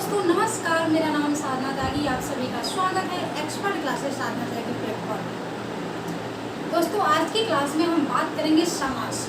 दोस्तों नमस्कार, मेरा नाम साधना त्यागी। आप सभी का स्वागत है एक्सपर्ट क्लासेस साधना त्यागी प्लेटफॉर्म। दोस्तों आज की क्लास में हम बात करेंगे समास।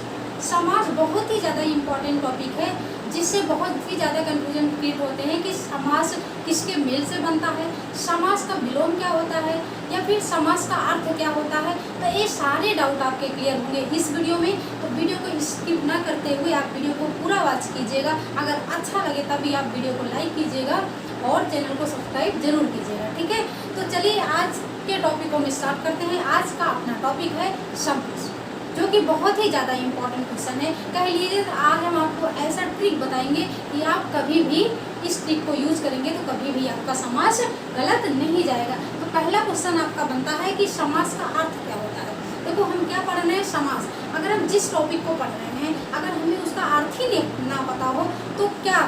समास बहुत ही ज़्यादा इम्पोर्टेंट टॉपिक है, जिससे बहुत ही ज़्यादा कंफ्यूजन क्रिएट होते हैं कि समास किसके मेल से बनता है, समास का विलोम क्या होता है, या फिर समास का अर्थ क्या होता है। तो ये सारे डाउट आपके क्लियर होंगे इस वीडियो में। तो वीडियो को स्किप ना करते हुए आप वीडियो को पूरा वॉच कीजिएगा। अगर अच्छा लगे तभी आप वीडियो को लाइक कीजिएगा और चैनल को सब्सक्राइब जरूर कीजिएगा, ठीक है। तो चलिए आज के टॉपिक को हम स्टार्ट करते हैं। आज का अपना टॉपिक है समास, जो कि बहुत ही ज़्यादा इम्पोर्टेंट क्वेश्चन है। कह लीजिए आज हम आपको ऐसा ट्रिक बताएंगे कि आप कभी भी इस ट्रिक को यूज़ करेंगे तो कभी भी आपका समास गलत नहीं जाएगा। तो पहला क्वेश्चन आपका बनता है कि समास का अर्थ क्या होता है। देखो हम क्या पढ़ रहे हैं, समास। अगर हम जिस टॉपिक को पढ़ रहे हैं अगर हमें उसका अर्थ ही नहीं ना पता हो तो क्या,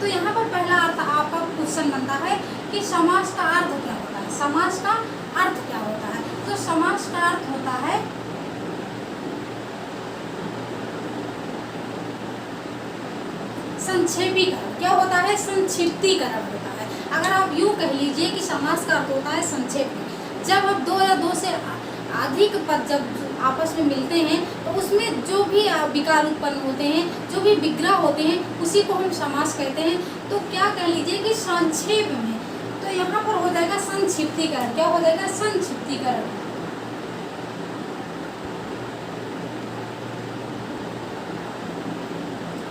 तो यहाँ पर पहला अर्थ आपका क्वेश्चन बनता है कि समास का अर्थ क्या होता है। समास का अर्थ क्या होता है? तो समास का अर्थ होता है संक्षेपीकरण। क्या होता है? संक्षिप्तीकरण होता है। अगर आप यूँ कह लीजिए कि समास का अर्थ होता है संक्षेप में। जब अब दो या दो से अधिक पद जब आपस में मिलते हैं तो उसमें जो भी विकार उत्पन्न होते हैं, जो भी विग्रह होते हैं, उसी को हम समास कहते हैं। तो क्या कह लीजिए कि संक्षेप में, तो यहाँ पर हो जाएगा संक्षिप्तीकरण। क्या हो जाएगा? संक्षिप्तीकरण।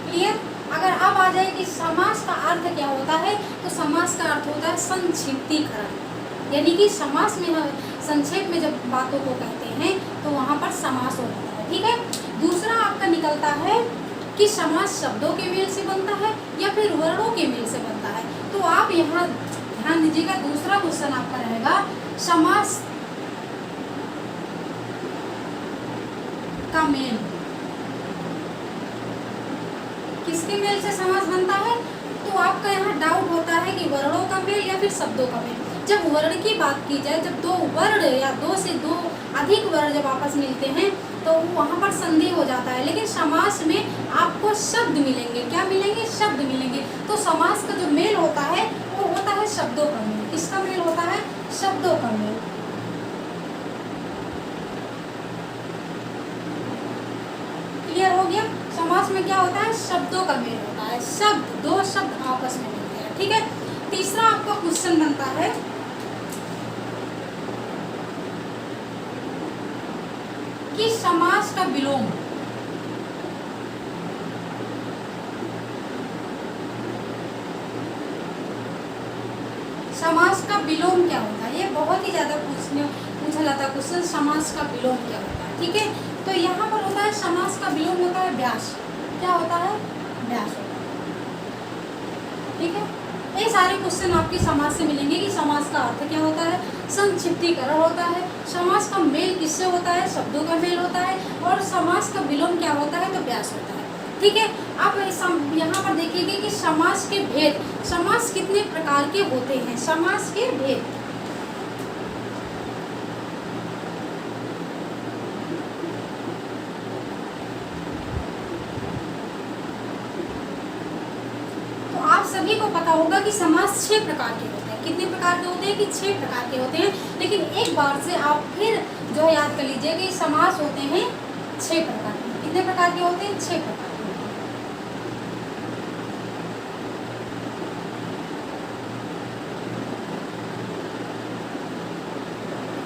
क्लियर? अगर अब आ जाए कि समास का अर्थ क्या होता है, तो समास का अर्थ होता है संक्षिप्तीकरण। यानी कि समास में हम संक्षेप में जब बातों को कहते हैं तो वहाँ पर समास हो जाता है, ठीक है। दूसरा आपका निकलता है कि समास शब्दों के मेल से बनता है या फिर वर्णों के मेल से बनता है। तो आप यहाँ ध्यान दीजिएगा, दूसरा क्वेश्चन आपका रहेगा समास का मेल किसके मेल से समास बनता है। तो आपका यहाँ डाउट होता है कि वर्णों का मेल या फिर शब्दों का मेल। जब वर्ण की बात की जाए, जब दो वर्ण या दो से दो अधिक वर्ण जब आपस मिलते हैं तो वहाँ पर संदेह हो जाता है। लेकिन समास में आपको शब्द मिलेंगे। क्या मिलेंगे? शब्द मिलेंगे। तो समास का जो मेल होता है वो होता है शब्दों का मेल। किसका मेल होता है? शब्दों का मेल। क्लियर हो गया? समास में क्या होता है? शब्दों का मेल होता है। शब्द, दो शब्द आपस में मिलते हैं, ठीक है। तीसरा आपका क्वेश्चन बनता है कि समास का विलोम। समास का विलोम क्या होता है? ये बहुत ही ज्यादा पूछा जाता है क्वेश्चन, समास का विलोम क्या होता है, ठीक है। तो यहाँ पर होता है समास का विलोम होता है व्यास। क्या होता है? व्यास होता है, ठीक है। ये सारे क्वेश्चन आपके समास से मिलेंगे कि समास का अर्थ क्या होता है, संक्षिप्तीकरण होता है, समास का मेल किससे होता है, शब्दों का मेल होता है, और समास का विलोम क्या होता है, तो व्यास होता है, ठीक है। आप यहाँ पर देखिएगा कि समास के भेद, समास कितने प्रकार के होते हैं, समास के भेद। सभी को पता होगा कि समास 6 प्रकार के होते हैं। कितने प्रकार के होते हैं? कि 6 प्रकार के होते हैं। लेकिन एक बार से आप फिर जो याद कर लीजिए कि समास होते हैं 6 प्रकार के। कितने प्रकार के होते हैं? 6 प्रकार के होते हैं।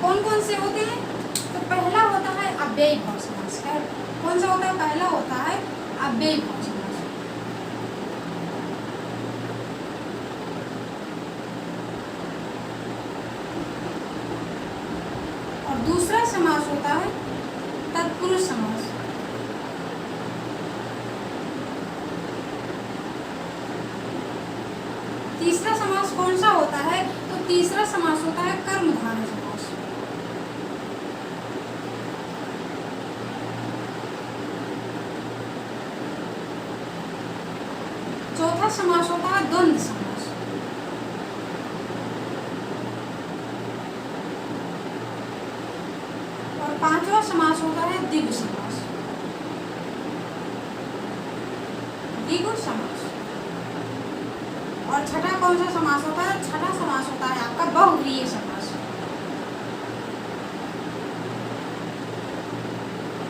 कौन कौन से होते हैं? तो पहला होता है अव्ययी भाव समास। कौन सा होता है? पहला होता है अव्ययी भाव समास। दूसरा समास होता है तत्पुरुष समास। तीसरा समास कौन सा होता है? तो तीसरा समास होता है कर्मधारय समास। चौथा समास होता है द्वंद्व समास। पांचवा समास होता है द्विगु समास। द्विगु समास। और छठा कौन सा समास होता है? छठा समास होता है आपका बहुव्रीहि समास।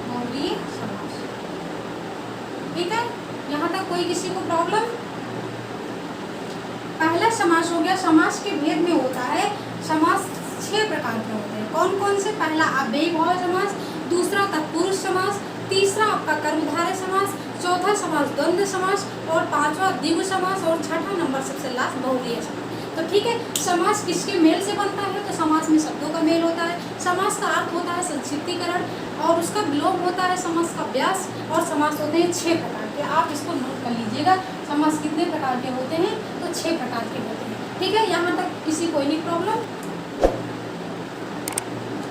बहुव्रीहि समास, ठीक है। यहाँ तक कोई किसी को प्रॉब्लम? पहला समास हो गया। समास के भेद में होता है, समास 6 प्रकार के होते हैं। कौन कौन से? पहला अव्ययीभाव समास, दूसरा तत्पुरुष समास, तीसरा आपका कर्मधारय समास, चौथा समास द्वंद्व समास, और पांचवा द्विगु समास, और छठा नंबर सबसे लास्ट बहुव्रीहि समास। तो ठीक है, समास किसके मेल से बनता है? तो समास में शब्दों का मेल होता है। समास का अर्थ होता है संक्षिप्तीकरण, और उसका विलोम होता है समास का व्यास, और समास होते हैं 6 प्रकार के। आप इसको नोट कर लीजिएगा, समास कितने प्रकार के होते हैं? तो 6 प्रकार के होते हैं, ठीक है। यहाँ तक किसी कोई नहीं प्रॉब्लम?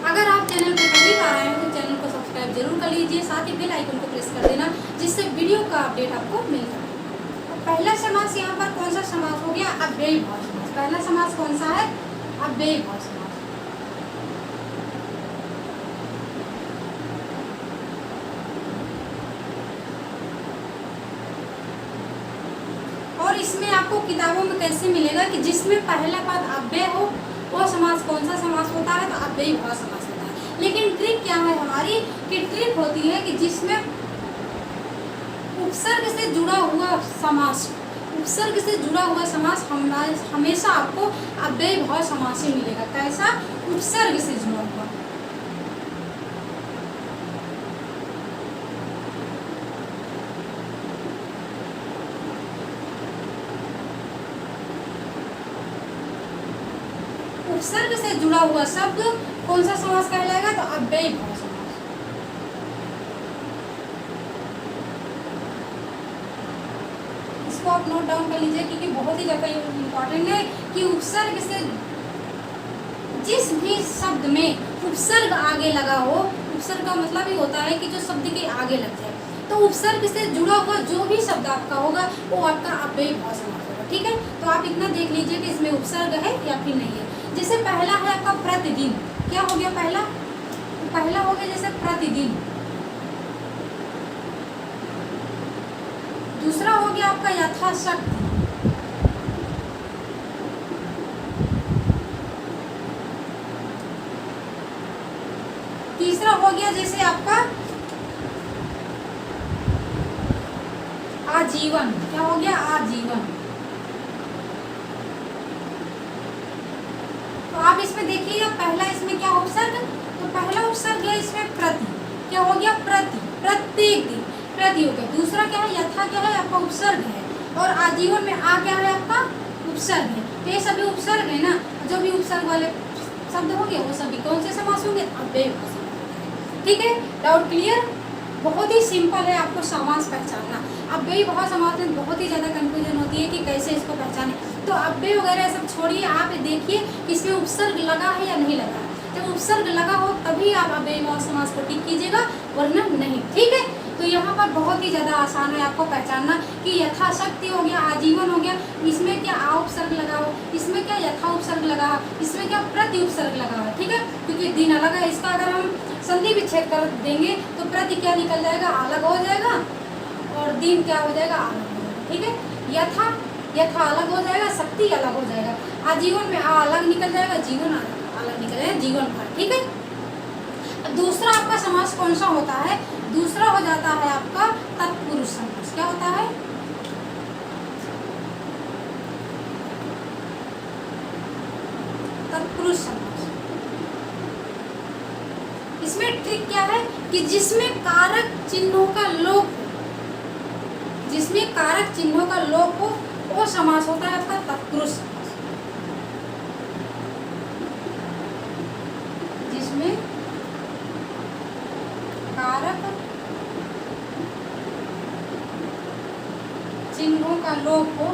अगर आप चैनल पर पहली बार आए हैं तो चैनल को सब्सक्राइब जरूर कर लीजिए, साथ ही बेल आइकन को प्रेस कर देना, जिससे वीडियो का अपडेट आपको मिल जाए। तो पहला समास यहाँ पर कौन सा समास हो गया? अव्ययीभाव समास। पहला समास कौन सा है? अव्ययीभाव समास। और इसमें आपको किताबों में कैसे मिलेगा कि जिसमें पहला पद अव्यय हो वो समास कौन सा समास होता है? तो अव्ययीभाव समास होता है। लेकिन ट्रिक क्या है हमारी? कि ट्रिक होती है कि जिसमें उपसर्ग से जुड़ा हुआ समास, उपसर्ग से जुड़ा हुआ समास हमेशा आपको अव्ययीभाव समास ही मिलेगा। कैसा? उपसर्ग से जुड़ा हुआ। उपसर्ग से जुड़ा हुआ शब्द कौन सा समास कहलाएगा? तो अव्ययीभाव समास। इसको आप नोट डाउन कर लीजिए, क्योंकि बहुत ही ज्यादा इम्पोर्टेंट है कि उपसर्ग से, जिस भी शब्द में उपसर्ग आगे लगा हो, उपसर्ग का मतलब ही होता है कि जो शब्द के आगे लग जाए, तो उपसर्ग से जुड़ा हुआ जो भी शब्द आपका होगा वो आपका अव्ययीभाव समास होगा, ठीक है। तो आप इतना देख लीजिए कि इसमें उपसर्ग है या फिर नहीं है। जैसे पहला है आपका प्रतिदिन, क्या हो गया? पहला हो गया जैसे प्रतिदिन। दूसरा हो गया आपका यथाशक्ति। तीसरा हो गया जैसे आपका आजीवन, क्या हो गया? आजीवन। तो आप इसमें देखिएगा, पहला इसमें क्या उपसर्ग? तो पहला उपसर्ग है इसमें प्रति, क्या हो गया? प्रति, प्रत्येक दिन, प्रति हो गया। दूसरा क्या है? यथा क्या है? आपका उपसर्ग है। और आजीवन में आ क्या है? आपका उपसर्ग है। तो ये सभी उपसर्ग है ना, जो भी उपसर्ग वाले शब्द होंगे वो सभी कौन से समास होंगे? अव्ययीभाव समास, ठीक है। Doubt clear? बहुत ही सिंपल है आपको समास पहचानना। अव्ययीभाव समास में बहुत ही ज़्यादा कंफ्यूजन होती है कि कैसे इसको पहचाने। तो अव्यय वगैरह सब छोड़िए, आप देखिए इसमें उपसर्ग लगा है या नहीं लगा है। जब उपसर्ग लगा हो तभी आप अव्ययीभाव समास को टिक कीजिएगा, वरना नहीं, ठीक है। तो यहाँ पर बहुत ही ज़्यादा आसान है आपको पहचानना कि यथाशक्ति हो गया, आजीवन हो गया, इसमें क्या आ उपसर्ग लगा हो, इसमें क्या यथा उपसर्ग लगा हो, इसमें क्या प्रति उपसर्ग लगा हो, ठीक है। क्योंकि दिन अलग है, इसका अगर हम संधि विच्छेद कर देंगे तो प्रति क्या निकल जाएगा? अलग हो जाएगा, और दिन क्या हो जाएगा? अलग हो जाएगा, ठीक है। यथा अलग हो जाएगा, शक्ति अलग हो जाएगा, आजीवन में आ अलग निकल जाएगा, जीवन अलग निकल जाएगा, जीवन भर, ठीक है। अब दूसरा आपका समास कौन सा होता है? दूसरा हो जाता है आपका तत्पुरुष समास। क्या होता है? तत्पुरुष समास। इसमें ट्रिक क्या है कि जिसमें कारक चिन्हों का लोप हो, जिसमें कारक चिन्हों का लोप हो वो समास होता है आपका तत्पुरुष समास। जिसमें कारक चिन्हों का लोप हो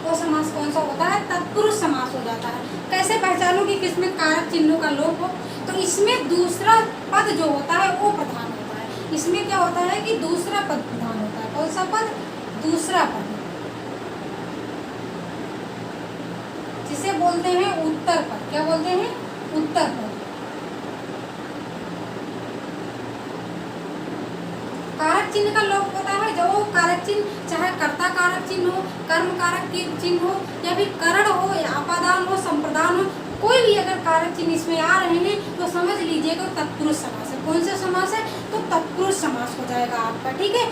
वो समास कौन सा होता है? तत्पुरुष समास हो जाता है। कैसे पहचानोगे कि किसमें कारक चिन्हों का लोप हो? तो इसमें दूसरा पद जो होता है वो प्रधान होता है। इसमें क्या होता है कि दूसरा पद प्रधान होता है। कौन सा पद? दूसरा पद, जिसे बोलते हैं उत्तर पद। क्या बोलते हैं? उत्तर पद। कारक चिन्ह का लोप होता है जब वो कारक चिन्ह चाहे कर्ता कारक चिन्ह हो, कर्म कारक चिन्ह हो, या फिर करण हो, या अपादान हो, संप्रदान हो, कोई भी अगर कारक चिन्ह इसमें आ रहे हैं तो समझ लीजिएगा तत्पुरुष समास है। कौन सा समास है? तो तत्पुरुष समास हो जाएगा आपका। ठीक है,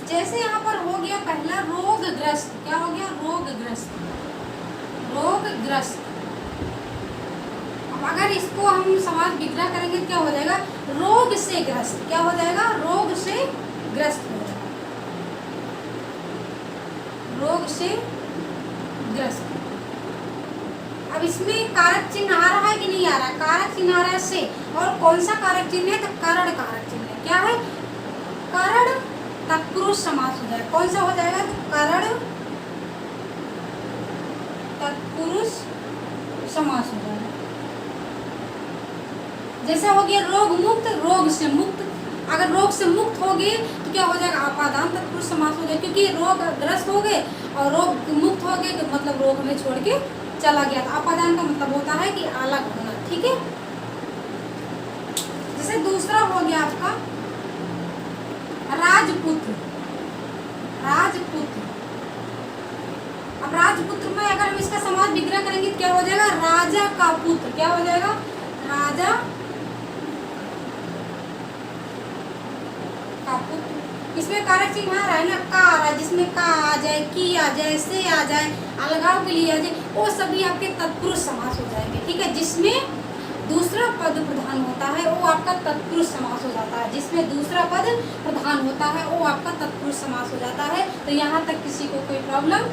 जैसे यहाँ पर हो गया पहला रोगग्रस्त। क्या हो गया? रोगग्रस्त। रोगग्रस्त। अब अगर इसको हम समास विग्रह करेंगे क्या हो जाएगा? रोग से ग्रस्त। क्या हो जाएगा? रोग से ग्रस्त हो जाएगा। रोग से ग्रस्त। अब इसमें कारक चिन्ह आ रहा है कि नहीं आ रहा है? कारक चिन्ह आ रहा है से। और कौन सा कारक चिन्ह है? तो करण कारक चिन्ह है। क्या है? करण तत्पुरुष समास हो जाएगा। कौन सा हो जाएगा? तो करण तत्पुरुष समास हो जाएगा। जैसे हो गया रोग मुक्त, रोग से मुक्त। अगर रोग से मुक्त हो गए तो क्या हो जाएगा? आपादान तत्पुरुष समास हो जाएगा, क्योंकि रोग ग्रस्त हो गए और रोग मुक्त हो गए तो मतलब रोग हमें छोड़ के चला गया। तो आपादान का मतलब होता है कि अलग होना। ठीक है, जैसे दूसरा हो गया आपका राजपुत्र। राजपुत्र। अब राजपुत्र में अगर हम इसका समास विग्रह करेंगे तो क्या हो जाएगा? राजा का पुत्र। क्या हो जाएगा? राजा का पुत्र। इसमें कारक चिन्ह आ रहा है ना, का आ रहा है, जिसमें का आ जाए, की आ जाए, से आ जाए, अलगाव के लिए आ जाए, वो सभी आपके तत्पुरुष समास हो जाएंगे। ठीक है, जिसमें दूसरा पद प्रधान होता है वो आपका तत्पुरुष समास हो जाता है। जिसमें दूसरा पद प्रधान होता है वो आपका तत्पुरुष समास हो जाता है। तो यहाँ तक किसी को कोई प्रॉब्लम?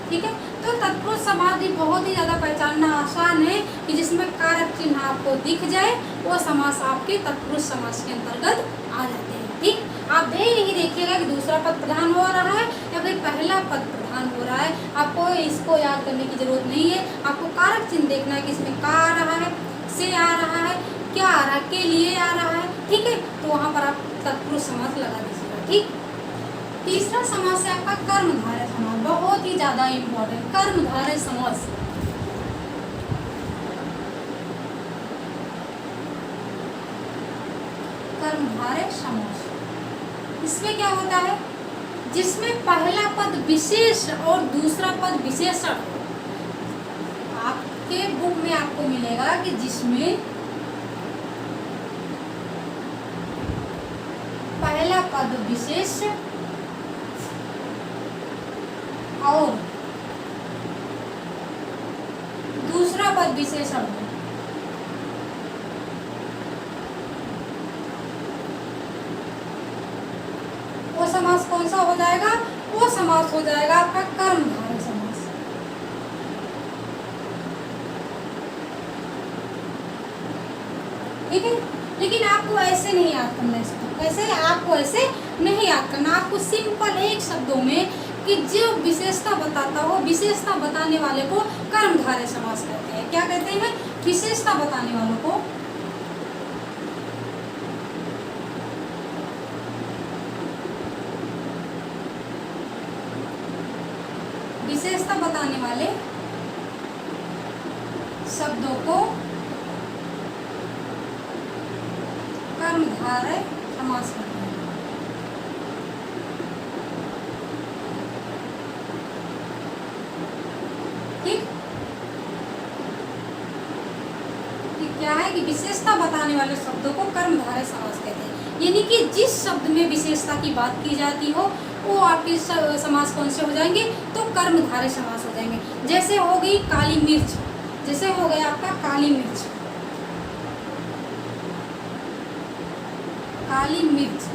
ठीक है, तो तत्पुरुष समास भी बहुत ही ज़्यादा पहचानना आसान है कि जिसमें कारक चिन्ह आपको दिख जाए वो समास आपके तत्पुरुष समास के अंतर्गत आ जाते हैं। ठीक, आप दे यही देखिएगा कि दूसरा पद प्रधान हो रहा है या फिर पहला पद प्रधान हो रहा है। आपको इसको याद करने की जरूरत नहीं है। आपको कारक चिन्ह देखना है कि इसमें का आ रहा है, से आ रहा है, क्या आ रहा है, के लिए आ रहा है। ठीक है, तो वहाँ पर आप तत्पुरुष समास लगा दीजिएगा। ठीक, तीसरा समास है आपका कर्मधारय समास। बहुत ही ज्यादा इम्पोर्टेंट कर्मधारय समास। कर्मधारय समास, इसमें क्या होता है? जिसमें पहला पद विशेष और दूसरा पद विशेषण। आपके बुक में आपको मिलेगा कि जिसमें पहला पद विशेष और दूसरा पद विशेषण है। वो समास कौन सा हो जाएगा? वो समास हो जाएगा आपका कर्मधारय समास। ठीक है, लेकिन आपको ऐसे नहीं याद करना इसको। कैसे? आपको ऐसे नहीं याद करना। आपको सिंपल एक शब्दों में कि जो विशेषता बताता हो, विशेषता बताने वाले को कर्मधारय समास कहते हैं। क्या कहते हैं? विशेषता बताने वालों को विशेषता बताने वाले शब्दों को कर्मधारय समास कहते हैं। ठीक, क्या है कि विशेषता बताने वाले शब्दों को कर्मधारय समास कहते हैं। यानी कि जिस शब्द में विशेषता की बात की जाती हो वो आपके समास कौन से हो जाएंगे? तो कर्मधारय समास हो जाएंगे। जैसे हो गई काली मिर्च। जैसे हो गया आपका काली मिर्च। काली मिर्च।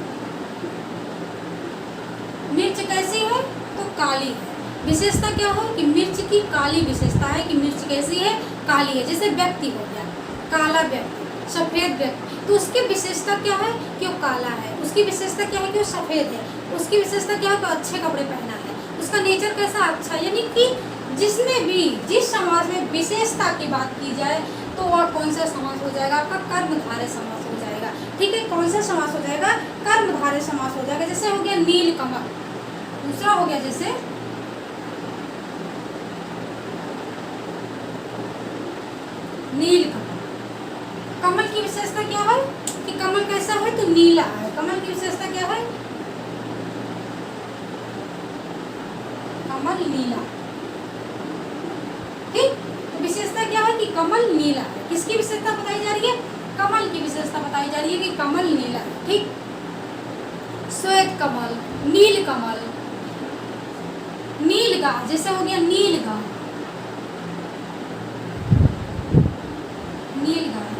मिर्च कैसी है? तो काली है। विशेषता क्या हो कि मिर्च की काली विशेषता है कि मिर्च कैसी है? काली है। जैसे व्यक्ति हो गया काला व्यक्ति, सफेद व्यक्ति, तो उसकी विशेषता क्या है कि वो काला है। उसकी विशेषता क्या है कि वो सफेद है। उसकी विशेषता क्या है कि अच्छे कपड़े पहना है। उसका नेचर कैसा? अच्छा। यानी कि जिसमें भी जिस समास में विशेषता की बात की जाए तो वह कौन सा समास हो जाएगा? आपका कर्मधारय समास हो जाएगा। ठीक है, कौन सा समास हो जाएगा? कर्मधारय समास हो जाएगा। जैसे हो गया नीलकमल। दूसरा हो गया जैसे नीलकमल। कमल की विशेषता क्या है कि कमल कैसा है? तो नीला है। कमल की विशेषता क्या है? कमल नीला। ठीक, तो विशेषता क्या है कि कमल नीला है। किसकी विशेषता बताई जा रही है? कमल की विशेषता बताई जा रही है कि कमल नीला है। ठीक, श्वेत कमल, नील कमल, नीलगाय, जैसे हो गया नीलगाय, नीलगाय।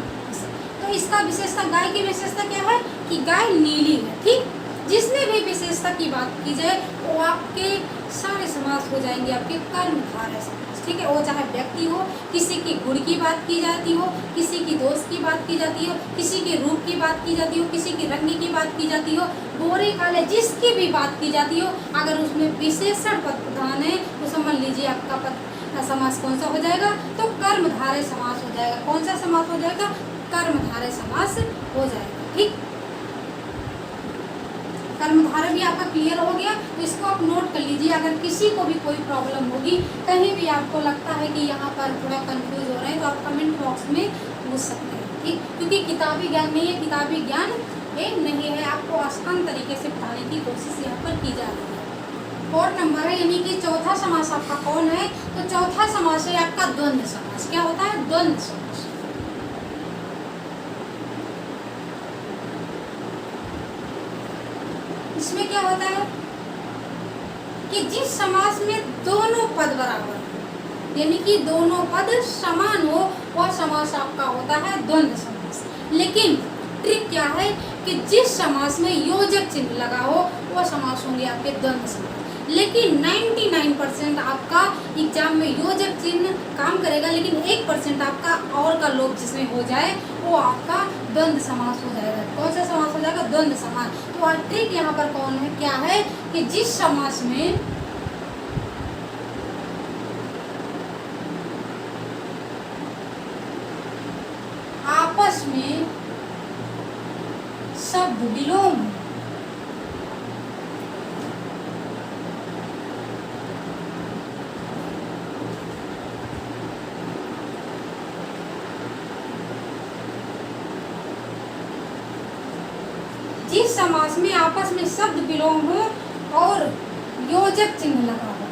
तो इसका विशेषता, गाय की विशेषता क्या है कि गाय नीली है। ठीक, जिसने भी विशेषता की बात की जाए वो आपके सारे समास हो जाएंगे आपके कर्मधारय समास। ठीक है, वो चाहे व्यक्ति हो, किसी की गुण की बात की जाती हो, किसी की दोस्त की बात की जाती हो, किसी के रूप की बात की जाती हो, किसी की रंग की बात की जाती हो, गोरे काले जिसकी भी बात की जाती हो, अगर उसमें विशेषण पद प्रधान है तो समझ लीजिए आपका पद समास कौन सा हो जाएगा? तो कर्मधारय समास हो जाएगा। कौन सा समास हो जाएगा? कर्मधारय समास हो जाएगा। ठीक, कर्मधारय भी आपका क्लियर हो गया। तो इसको आप नोट कर लीजिए। अगर किसी को भी कोई प्रॉब्लम होगी, कहीं भी आपको लगता है कि यहाँ पर थोड़ा कंफ्यूज हो रहे हैं, तो आप कमेंट बॉक्स में पूछ सकते हैं। ठीक, क्योंकि किताबी ज्ञान नहीं है, किताबी ज्ञान ये नहीं है, आपको आसान तरीके से पढ़ाने की कोशिश यहाँ पर की जा रही है। 4 नंबर है, यानी कि चौथा समास आपका कौन है? तो चौथा समास है आपका द्वंद्व समास। क्या होता है? द्वंद्व समास। इसमें क्या होता है कि जिस समास में दोनों पद बराबर हो, यानी कि दोनों पद समान हो, वह समास आपका होता है द्वंद्व समास। लेकिन ट्रिक क्या है कि जिस समास में योजक चिन्ह लगा हो वह समास होंगे आपके द्वंद्व समास। लेकिन 99% आपका एग्जाम में योजक चिन्ह काम करेगा, लेकिन 1% आपका और का लोप जिसमें हो जाए वो आपका द्वंद्व समास हो जाएगा। कौन सा समास हो जाएगा? द्वंद्व समास। तो ट्रिक यहाँ पर कौन है, क्या है कि जिस समास में आपस में शब्द विलोम, जिस समास में आपस में शब्द विलोम हो और योजक चिन्ह लगा हो,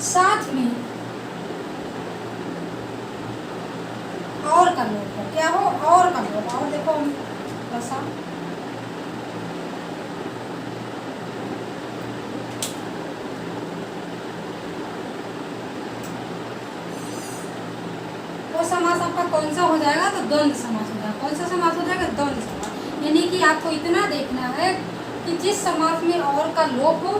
साथ में और का लोप हो। क्या हो? और का लोप। और देखो हम बसा समास आपका कौन सा हो जाएगा? तो द्वंद्व समास हो जाएगा। कौन सा समास हो जाएगा? द्वंद्व समास। यानी कि आपको इतना देखना है कि जिस समास में और का लोप हो,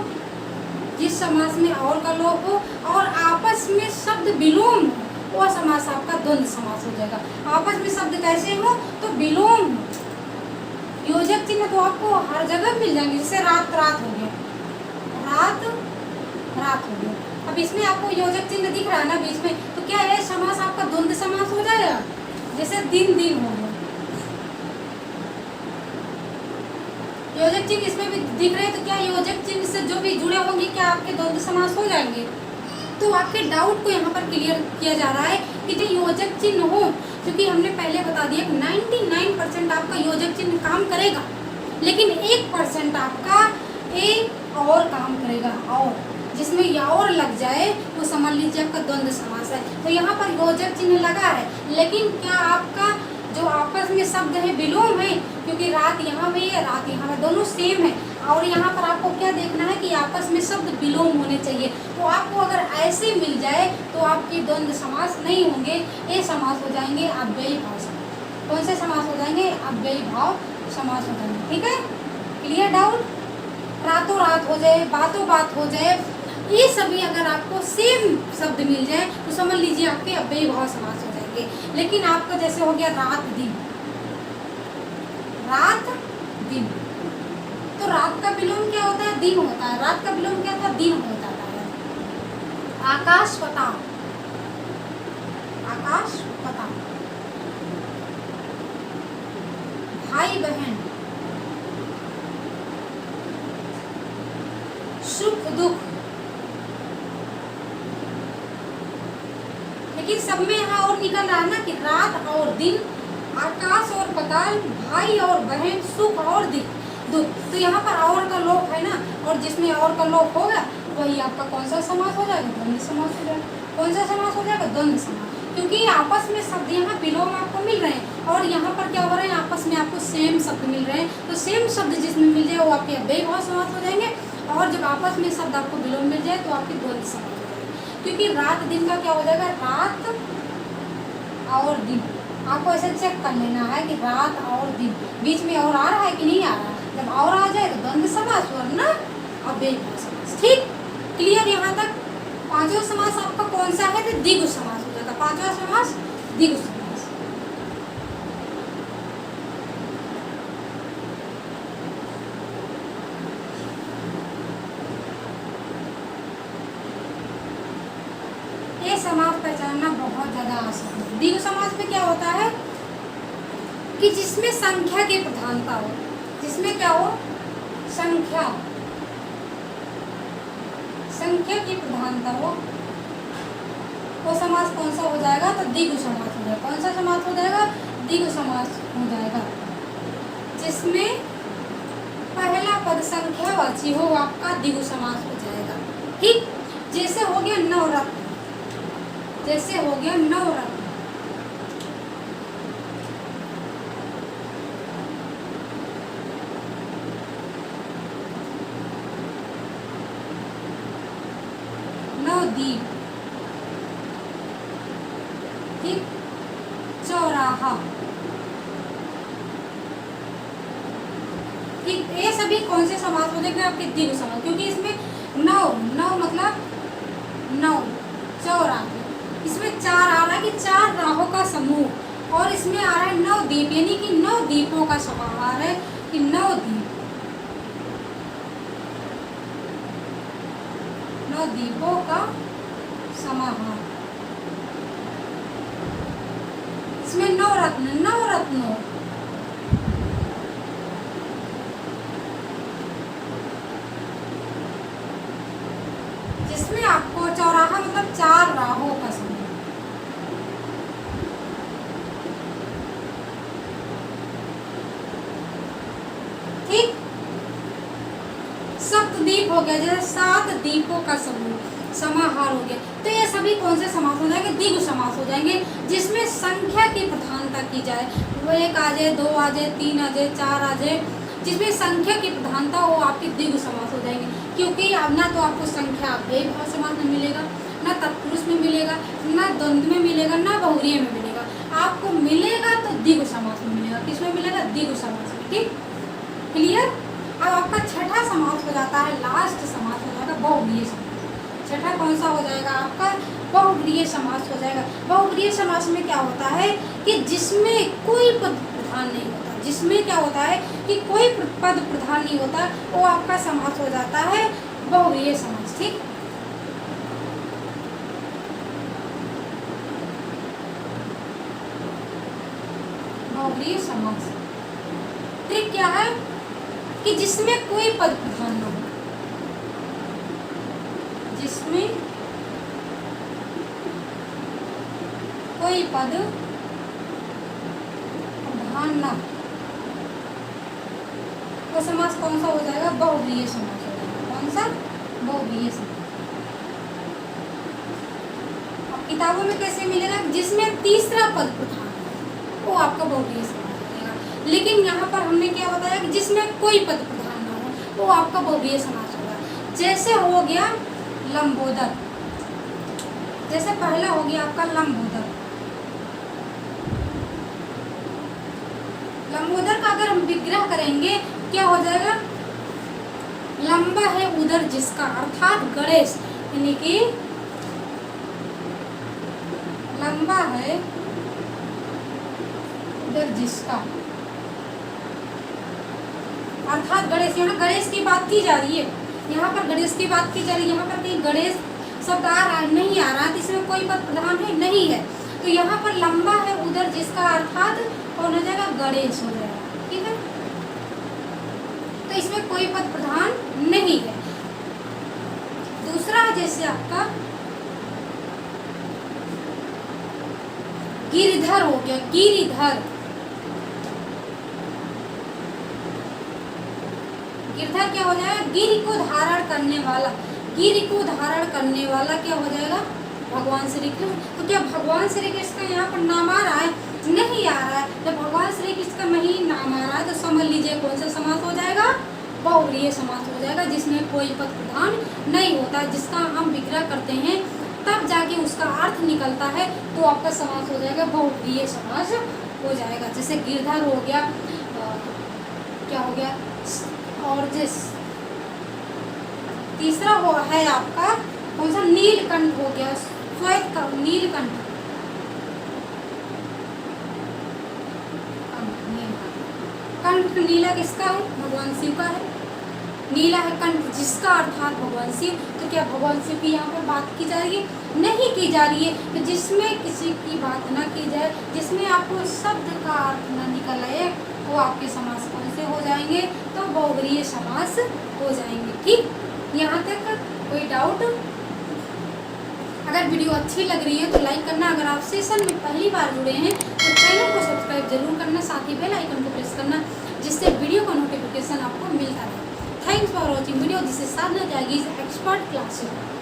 जिस समास में और का लोप हो और आपस में शब्द विलोम हो, वह समास आपका द्वंद्व समास हो जाएगा। आपस में शब्द कैसे हो? तो विलोम हो। योजक चिन्ह तो आपको हर जगह मिल जाएंगे, जैसे रात रात हो गया, रात रात हो गया। अब इसमें आपको योजक चिन्ह दिख रहा है ना बीच में, तो क्या है? समास आपका द्वंद्व समास हो जाएगा। जैसे दिन दिन हो गया, योजक चिन्ह इसमें भी दिख रहे हैं, तो क्या योजक चिन्ह से जो भी जुड़े होंगे क्या आपके द्वंद्व समास हो जाएंगे? तो आपके डाउट को यहाँ पर क्लियर किया जा रहा है कि जो योजक चिन्ह हो, क्योंकि हमने पहले बता दिया 99% आपका योजक चिन्ह काम करेगा, लेकिन 1% आपका एक और काम करेगा, और जिसमें या और लग जाए वो समझ लीजिए आपका द्वंद्व समास है। तो यहाँ पर योजक चिन्ह लगा है, लेकिन क्या आपका जो आपस में शब्द है विलोम है, क्योंकि रात यहाँ में है, रात यहाँ में, दोनों सेम है। और यहाँ पर आपको क्या देखना है कि आपस में शब्द विलोम होने चाहिए। तो आपको अगर ऐसे मिल जाए तो आपके द्वंद्व समास नहीं होंगे, ये समास हो जाएंगे अव्ययी भाव समास। कौन से समास हो जाएंगे? अव्ययी भाव समास हो जाएंगे। ठीक है, क्लियर डाउट? रातों रात हो जाए, बातों बात हो जाए, ये सभी अगर आपको सेम शब्द मिल जाए तो समझ लीजिए आपके अव्ययी भाव समास हो जाएंगे। लेकिन आपका जैसे हो गया रात दिन, रात दिन, तो रात का विलोम क्या होता है? दिन होता है। रात का विलोम क्या था? दिन हो जाता है। आकाश पताल, आकाश पताल, भाई बहन, सुख दुख, लेकिन सब में यहाँ और निकल रहा है ना कि रात और दिन, आकाश और पाताल, भाई और बहन, सुख और दुख। तो यहाँ पर और का लोप है ना, और जिसमें और का लोप होगा वही आपका कौन सा समास हो जाएगा? द्वंद्व समास हो जाएगा। कौन सा समास हो जाएगा? द्वंद्व समास। क्योंकि आपस में शब्द यहाँ विलोम आपको मिल रहे हैं और यहाँ पर क्या हो रहा है, आपस में आपको सेम शब्द मिल रहे हैं। तो सेम शब्द जिसमें मिल जाए वो आपके अव्ययभाव समास हो जाएंगे, और जब आपस में शब्द आपको विलोम मिल जाए तो आपके द्वंद्व समास हो जाएगा। क्योंकि रात दिन का क्या हो जाएगा? रात और दिन। आपको ऐसे चेक कर लेना है कि रात और दिन, बीच में और आ रहा है कि नहीं आ रहा है। जब और आ जाए तो द्वंद्व समास, वरना अव्ययभाव समास। ठीक, क्लियर यहाँ तक? पांचवा समास आपका कौन सा है? तो द्विगु समास हो जाएगा। पांचवा समास द्विगु समास। ये समास पहचानना बहुत ज्यादा आसान है। द्विगु समास में क्या होता है कि जिसमें संख्या की प्रधानता हो, जिसमें क्या हो? संख्या की प्रधानता हो, वो समास कौन सा हो जाएगा? तो द्विगु समास हो जाएगा। कौन सा समास हो जाएगा? द्विगु समास हो जाएगा। जिसमें पहला पद संख्यावाची हो आपका द्विगु समास हो जाएगा। ठीक, जैसे हो गया नवरत्न, जैसे हो गया नवरत्न, नवदीप, ठीक, चौराहा। ठीक, ये सभी कौन से समास हो जाएंगे? आपके द्विगु समास। क्योंकि इसमें नव मतलब नौ, चौराहे, इसमें चार आ रहा है कि चार राहों का समूह, और इसमें आ रहा है नवदीप, यानी कि नवदीपों का समाहार है कि नवदीप, नवदीपों का समाहार। इसमें नवरत्न, नवरत्नों, जिसमें आपको चौराहा मतलब चार राहों का समूह। ठीक, सप्तद्वीप हो गया, जैसे 7 द्वीपों का समूह, समाहार हो गया। तो ये सभी कौन से समास हो जाएंगे? द्विगु समास हो जाएंगे, जिसमें संख्या की प्रधानता की जाए। वो 1 आ जाए, 2 आ जाए, 3 आ जाए, 4 आ जाए, जिसमें संख्या की प्रधानता हो, आपके द्विगु समास हो जाएंगे। क्योंकि अब ना तो आपको संख्या अव्ययभाव समास में मिलेगा, ना तत्पुरुष में मिलेगा, ना द्वंद्व में मिलेगा, ना बहुव्रीहि में मिलेगा। आपको मिलेगा तो द्विगु समास में मिलेगा। किसमें मिलेगा? द्विगु समास में। ठीक, क्लियर? अब आपका छठा समास हो जाता है, लास्ट समास हो जाएगा बहुव्रीहि समास। छठा कौन सा हो जाएगा आपका? बहुव्रीहि समास हो जाएगा। बहुव्रीहि समास में क्या होता है कि जिसमें कोई पद प्रधान नहीं होता, जिसमें क्या होता है कि कोई पद प्रधान नहीं होता, वो आपका समास हो जाता है बहुव्रीहि समास। ठीक, बहुव्रीहि समास ठीक क्या है कि जिसमें कोई पद प्रधान न हो, जिसमें कोई पद प्रधान न, वो समास कौन सा हो जाएगा? बहुव्रीहि समास हो जाएगा। कौन सा? बहुव्रीहि समास। अब किताबों में कैसे मिलेगा? जिसमें तीसरा पद प्रधान हो, वो आपका बहुव्रीहि समास हो जाएगा। लेकिन यहाँ पर हमने क्या बताया कि जिसमें कोई पद प्रधान न हो, वो आपका बहुव्रीहि समास होगा। जैसे हो गया लंबोदर, जैसे पहला हो गया आपका लंबोदर। लंबोदर का अगर हम विग्रह करेंगे क्या हो जाएगा? लंबा है उधर जिसका, अर्थात गणेश, यानी कि लंबा है उधर जिसका, अर्थात गणेश। यहाँ गणेश की बात की जा रही है, यहाँ पर गणेश की बात की जा रही है। यहाँ पर कहीं गणेश शब्द आ रहा नहीं आ रहा, तो इसमें कोई पद प्रधान है नहीं है। तो यहाँ पर लंबा है उधर जिसका, अर्थात कौन हो जाएगा? गणेश हो जाएगा। ठीक है, तो इसमें कोई पद प्रधान नहीं है। दूसरा जैसे आपका गिरधर हो गया, गिरधर। गिरधर क्या हो जाएगा? गिर को धारण करने वाला, गिर को धारण करने वाला क्या हो जाएगा? भगवान श्री कृष्ण। तो क्या भगवान श्री कृष्ण का यहाँ पर नाम आ रहा है? नहीं आ रहा है। जब भगवान श्री कृष्ण का नहीं नाम आ रहा है तो समझ लीजिए कौन सा समास हो जाएगा? बहुव्रीहि समास हो जाएगा, जिसमें कोई पद प्रधान नहीं होता, जिसका हम विग्रह करते हैं तब जाके उसका अर्थ निकलता है, तो आपका समास हो जाएगा बहुव्रीहि समास हो जाएगा। जैसे गिरधर हो गया, क्या हो गया, और जिस तीसरा हो है आपका कौन सा? नीलकंठ हो गया, श्वेत का नीलकंठ। कंठ नीला किसका है? भगवान शिव का है। नीला है कंठ जिसका, अर्थात भगवान शिव। तो क्या भगवान शिव की यहाँ पर बात की जा रही है? नहीं की जा रही है। तो जिसमें किसी की बात ना की जाए, जिसमें आपको शब्द का अर्थ न निकल आए, वो आपके समास कौन से हो जाएंगे? तो बहुव्रीहि समास हो जाएंगे। ठीक, यहाँ तक कोई डाउट? अगर वीडियो अच्छी लग रही है तो लाइक करना। अगर आप सेशन में पहली बार जुड़े हैं तो चैनल को सब्सक्राइब जरूर करना, साथ ही बेल आइकन को प्रेस करना, जिससे वीडियो का नोटिफिकेशन आपको मिलता रहे। Thanks for watching video. This is Sadhana Tyagi, expert classes.